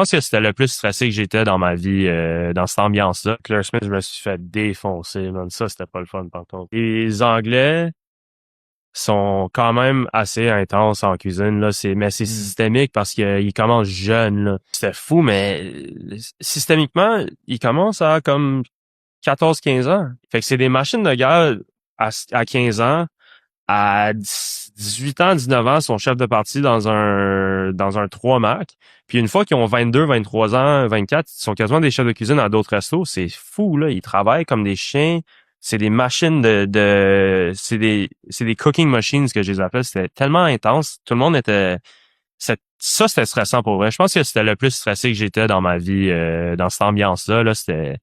pense que c'était le plus stressé que j'étais dans ma vie, dans cette ambiance-là. Claire Smith, je me suis fait défoncer, man. Ça, c'était pas le fun, par contre. Les Anglais sont quand même assez intenses en cuisine, là. Mais c'est systémique parce qu'ils commencent jeunes, là. C'était fou, mais systémiquement, ils commencent à comme 14-15 ans. Fait que c'est des machines de guerre à 15 ans. À 18 ans, 19 ans, ils sont chefs de parti dans un 3 Mac. Puis une fois qu'ils ont 22, 23 ans, 24, ils sont quasiment des chefs de cuisine à d'autres restos. C'est fou, là. Ils travaillent comme des chiens. C'est des machines c'est des cooking machines que je les appelle. C'était tellement intense. Tout le monde était, ça, c'était stressant pour vrai. Je pense que c'était le plus stressé que j'étais dans ma vie, dans cette ambiance-là, là. C'était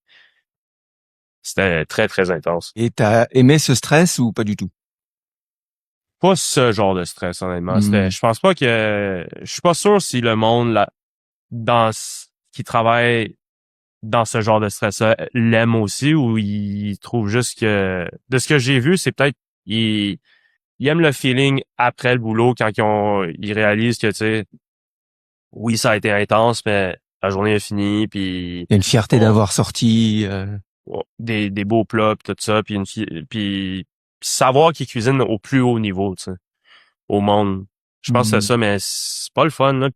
très, très intense. Et t'as aimé ce stress ou pas du tout? Pas ce genre de stress, honnêtement. Je pense pas je suis pas sûr si le monde là, qui travaille dans ce genre de stress-là l'aime aussi ou il trouve juste que, de ce que j'ai vu, c'est peut-être, ils aiment le feeling après le boulot quand ils réalisent que, tu sais, oui, ça a été intense, mais la journée est finie, puis Il y a une fierté d'avoir sorti. des beaux plats, puis tout ça, puis savoir qu'ils cuisinent au plus haut niveau, tu sais, au monde. Je pense que c'est ça, mais c'est pas le fun, là.